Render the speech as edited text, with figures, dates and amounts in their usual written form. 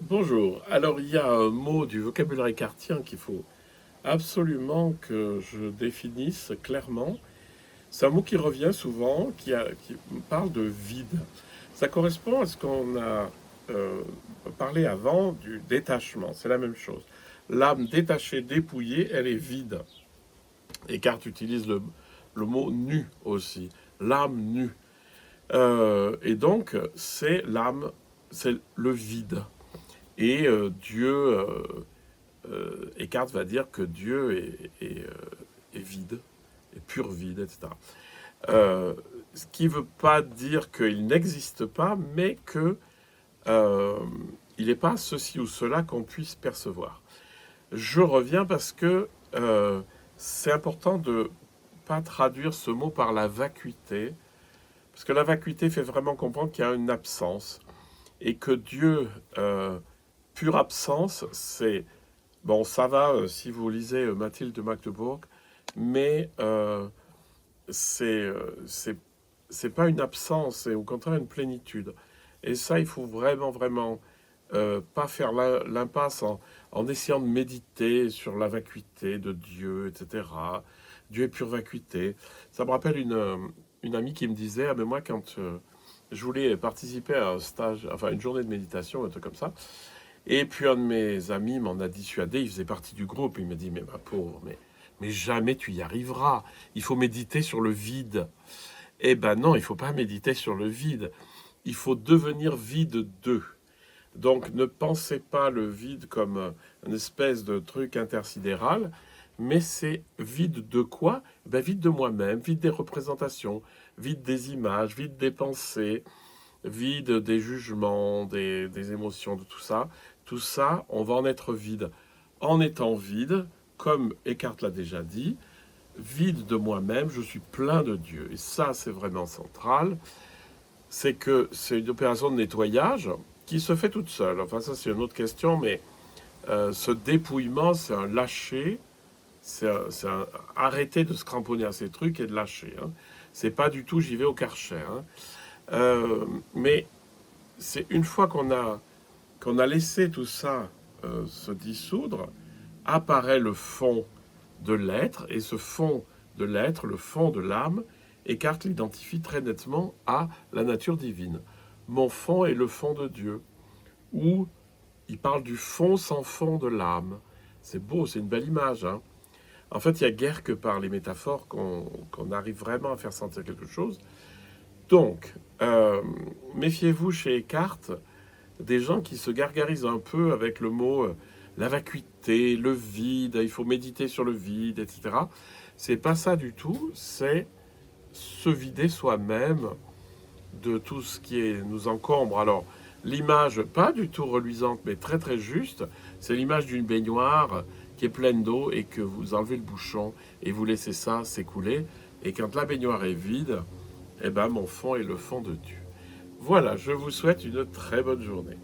Bonjour. Alors, il y a un mot du vocabulaire écartien qu'il faut absolument que je définisse clairement. C'est un mot qui revient souvent, qui parle de vide. Ça correspond à ce qu'on a euh, parlé avant du détachement. C'est la même chose. L'âme détachée, dépouillée, elle est vide. Descartes utilise le mot nu aussi. L'âme nue. Et donc, c'est l'âme, c'est le vide. Et Descartes va dire que Dieu est vide, est pur vide, etc. Ce qui ne veut pas dire qu'il n'existe pas, mais que il n'est pas ceci ou cela qu'on puisse percevoir. Je reviens parce que c'est important de ne pas traduire ce mot par la vacuité, parce que la vacuité fait vraiment comprendre qu'il y a une absence, et que Dieu, pure absence, c'est bon, ça va si vous lisez Mathilde de Magdebourg, mais c'est pas une absence, c'est au contraire une plénitude. Et ça, il faut vraiment pas faire l'impasse en essayant de méditer sur la vacuité de Dieu, etc. Dieu est pure vacuité. Ça me rappelle une amie qui me disait, ah mais moi quand je voulais participer à un stage, enfin une journée de méditation, un truc comme ça, et puis un de mes amis m'en a dissuadé, il faisait partie du groupe, il m'a dit, mais ma pauvre, mais jamais tu y arriveras, il faut méditer sur le vide. Eh ben non, il faut pas méditer sur le vide, il faut devenir vide d'eux. Donc ne pensez pas le vide comme une espèce de truc intersidéral, mais c'est vide de quoi? Ben vide de moi-même, vide des représentations, vide des images, vide des pensées, vide des jugements, des émotions, de tout ça. Tout ça, on va en être vide. En étant vide, comme Eckhart l'a déjà dit, vide de moi-même, je suis plein de Dieu. Et ça, c'est vraiment central. C'est que c'est une opération de nettoyage qui se fait toute seule. Enfin, ça, c'est une autre question, mais ce dépouillement, c'est un lâcher, c'est arrêter de se cramponner à ces trucs et de lâcher. Hein. C'est pas du tout j'y vais au Karcher. Hein. Mais c'est une fois qu'on a laissé tout ça se dissoudre, apparaît le fond de l'être, et ce fond de l'être, le fond de l'âme, Eckhart l'identifie très nettement à la nature divine. Mon fond est le fond de Dieu, ou il parle du fond sans fond de l'âme. C'est beau, c'est une belle image. Hein. En fait, il y a guère que par les métaphores qu'on arrive vraiment à faire sentir quelque chose. Donc, méfiez-vous chez Eckhart des gens qui se gargarisent un peu avec le mot la vacuité, le vide, il faut méditer sur le vide, etc. C'est pas ça du tout, c'est se vider soi-même de tout ce nous encombre. Alors, l'image, pas du tout reluisante, mais très juste, c'est l'image d'une baignoire qui est pleine d'eau et que vous enlevez le bouchon et vous laissez ça s'écouler. Et quand la baignoire est vide, eh ben mon fond est le fond de Dieu. Voilà, je vous souhaite une très bonne journée.